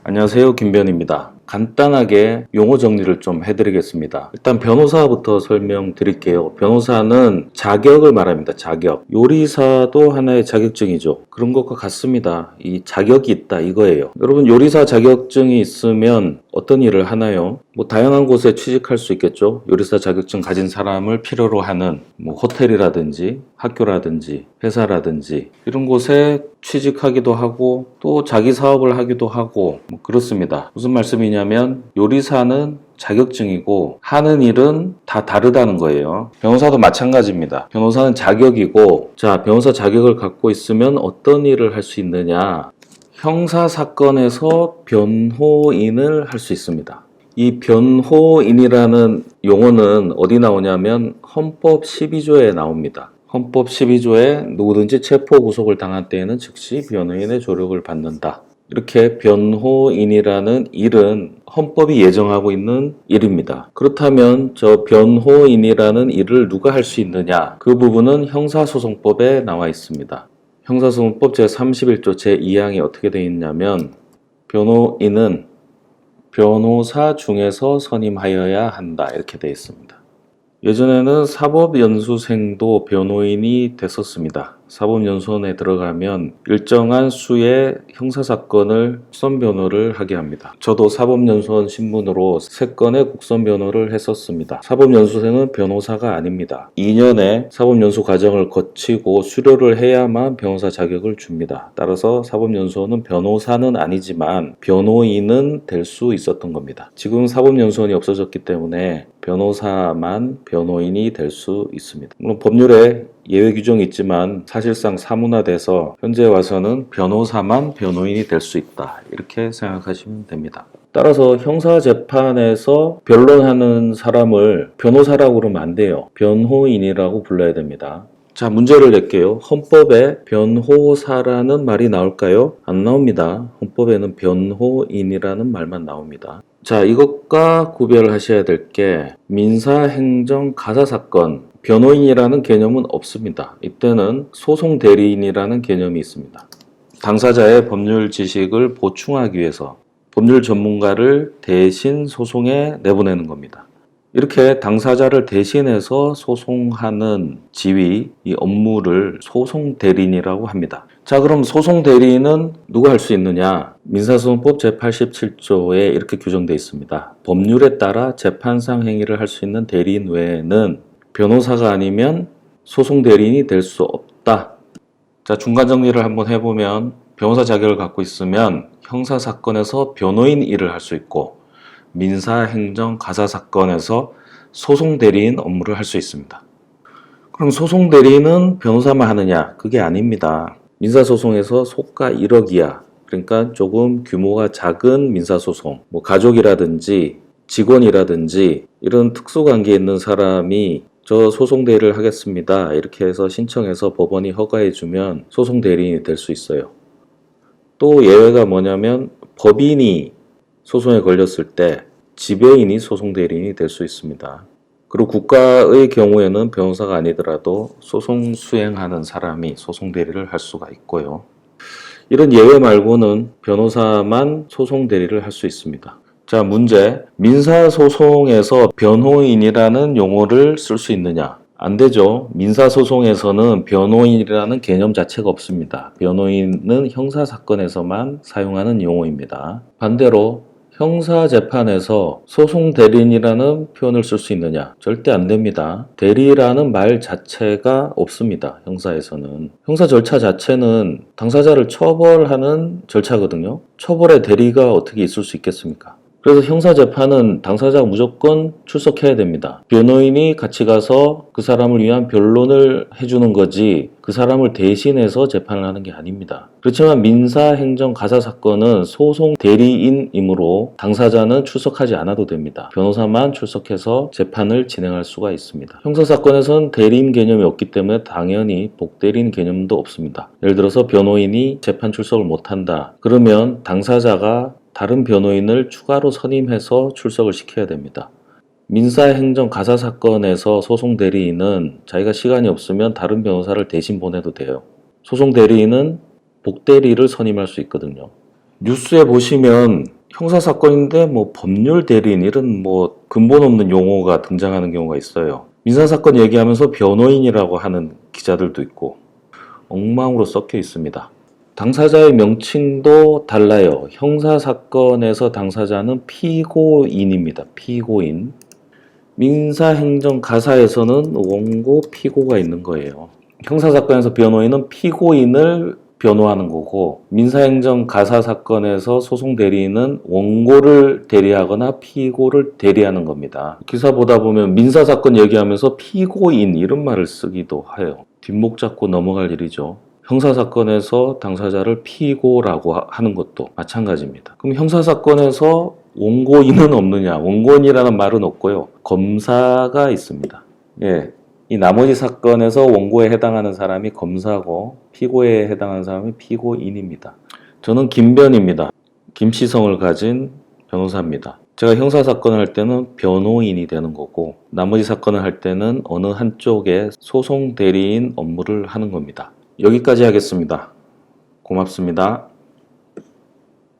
안녕하세요, 김변입니다. 간단하게 용어 정리를 좀 해드리겠습니다. 일단 변호사부터 설명드릴게요. 변호사는 자격을 말합니다. 자격. 요리사도 하나의 자격증이죠. 그런 것과 같습니다. 이 자격이 있다 이거예요. 여러분, 요리사 자격증이 있으면 어떤 일을 하나요? 다양한 곳에 취직할 수 있겠죠. 요리사 자격증 가진 사람을 필요로 하는 호텔이라든지 학교라든지 회사라든지 이런 곳에 취직하기도 하고 또 자기 사업을 하기도 하고 그렇습니다. 무슨 말씀이냐면 요리사는 자격증이고 하는 일은 다 다르다는 거예요. 변호사도 마찬가지입니다. 변호사는 자격이고, 자, 변호사 자격을 갖고 있으면 어떤 일을 할 수 있느냐? 형사 사건에서 변호인을 할 수 있습니다. 이 변호인이라는 용어는 어디 나오냐면 헌법 12조에 나옵니다. 헌법 12조에 누구든지 체포 구속을 당한 때에는 즉시 변호인의 조력을 받는다. 이렇게 변호인이라는 일은 헌법이 예정하고 있는 일입니다. 그렇다면 저 변호인이라는 일을 누가 할 수 있느냐? 그 부분은 형사소송법에 나와 있습니다. 형사소송법 제31조 제2항이 어떻게 되어 있냐면 변호인은 변호사 중에서 선임하여야 한다 이렇게 되어 있습니다. 예전에는 사법연수생도 변호인이 됐었습니다. 사법연수원에 들어가면 일정한 수의 형사사건을 국선변호를 하게 합니다. 저도 사법연수원 신분으로 3건의 국선변호를 했었습니다. 사법연수생은 변호사가 아닙니다. 2년의 사법연수 과정을 거치고 수료를 해야만 변호사 자격을 줍니다. 따라서 사법연수원은 변호사는 아니지만 변호인은 될 수 있었던 겁니다. 지금 사법연수원이 없어졌기 때문에 변호사만 변호인이 될 수 있습니다. 물론 법률에 예외 규정이 있지만 사실상 사문화돼서 현재 와서는 변호사만 변호인이 될 수 있다 이렇게 생각하시면 됩니다. 따라서 형사재판에서 변론하는 사람을 변호사라고 그러면 안 돼요. 변호인이라고 불러야 됩니다. 자, 문제를 낼게요. 헌법에 변호사라는 말이 나올까요? 안 나옵니다. 헌법에는 변호인이라는 말만 나옵니다. 자, 이것과 구별하셔야 될 게 민사, 행정, 가사 사건, 변호인이라는 개념은 없습니다. 이때는 소송 대리인이라는 개념이 있습니다. 당사자의 법률 지식을 보충하기 위해서 법률 전문가를 대신 소송에 내보내는 겁니다. 이렇게 당사자를 대신해서 소송하는 지위, 이 업무를 소송 대리인이라고 합니다. 자, 그럼 소송 대리인은 누가 할 수 있느냐? 민사소송법 제87조에 이렇게 규정되어 있습니다. 법률에 따라 재판상 행위를 할 수 있는 대리인 외에는 변호사가 아니면 소송 대리인이 될 수 없다. 자, 중간 정리를 한번 해보면 변호사 자격을 갖고 있으면 형사 사건에서 변호인 일을 할 수 있고 민사, 행정, 가사 사건에서 소송 대리인 업무를 할 수 있습니다. 그럼 소송 대리인은 변호사만 하느냐? 그게 아닙니다. 민사소송에서 소가 1억 이하, 그러니까 조금 규모가 작은 민사소송, 가족이라든지 직원이라든지 이런 특수관계에 있는 사람이 저 소송 대리를 하겠습니다. 이렇게 해서 신청해서 법원이 허가해주면 소송 대리인이 될 수 있어요. 또 예외가 뭐냐면 법인이 소송에 걸렸을 때 지배인이 소송 대리인이 될 수 있습니다. 그리고 국가의 경우에는 변호사가 아니더라도 소송 수행하는 사람이 소송 대리를 할 수가 있고요. 이런 예외 말고는 변호사만 소송 대리를 할 수 있습니다. 자, 문제. 민사소송에서 변호인이라는 용어를 쓸 수 있느냐? 안 되죠. 민사소송에서는 변호인이라는 개념 자체가 없습니다. 변호인은 형사사건에서만 사용하는 용어입니다. 반대로 형사재판에서 소송 대리인이라는 표현을 쓸 수 있느냐? 절대 안 됩니다. 대리라는 말 자체가 없습니다. 형사에서는. 형사 절차 자체는 당사자를 처벌하는 절차거든요. 처벌의 대리가 어떻게 있을 수 있겠습니까? 그래서 형사재판은 당사자가 무조건 출석해야 됩니다. 변호인이 같이 가서 그 사람을 위한 변론을 해주는 거지 그 사람을 대신해서 재판을 하는 게 아닙니다. 그렇지만 민사, 행정, 가사 사건은 소송 대리인이므로 당사자는 출석하지 않아도 됩니다. 변호사만 출석해서 재판을 진행할 수가 있습니다. 형사사건에서는 대리인 개념이 없기 때문에 당연히 복대리인 개념도 없습니다. 예를 들어서 변호인이 재판 출석을 못한다. 그러면 당사자가 다른 변호인을 추가로 선임해서 출석을 시켜야 됩니다. 민사, 행정, 가사 사건에서 소송 대리인은 자기가 시간이 없으면 다른 변호사를 대신 보내도 돼요. 소송 대리인은 복대리를 선임할 수 있거든요. 뉴스에 보시면 형사사건인데 뭐 법률 대리인 이런 뭐 근본 없는 용어가 등장하는 경우가 있어요. 민사사건 얘기하면서 변호인이라고 하는 기자들도 있고 엉망으로 섞여 있습니다. 당사자의 명칭도 달라요. 형사사건에서 당사자는 피고인입니다. 피고인. 민사행정가사에서는 원고, 피고가 있는 거예요. 형사사건에서 변호인은 피고인을 변호하는 거고, 민사행정가사 사건에서 소송대리인은 원고를 대리하거나 피고를 대리하는 겁니다. 기사 보다 보면 민사사건 얘기하면서 피고인 이런 말을 쓰기도 해요. 뒷목 잡고 넘어갈 일이죠. 형사사건에서 당사자를 피고라고 하는 것도 마찬가지입니다. 그럼 형사사건에서 원고인은 없느냐? 원고인이라는 말은 없고요. 검사가 있습니다. 예. 이 나머지 사건에서 원고에 해당하는 사람이 검사고 피고에 해당하는 사람이 피고인입니다. 저는 김변입니다. 김치성을 가진 변호사입니다. 제가 형사사건을 할 때는 변호인이 되는 거고 나머지 사건을 할 때는 어느 한쪽의 소송 대리인 업무를 하는 겁니다. 여기까지 하겠습니다. 고맙습니다.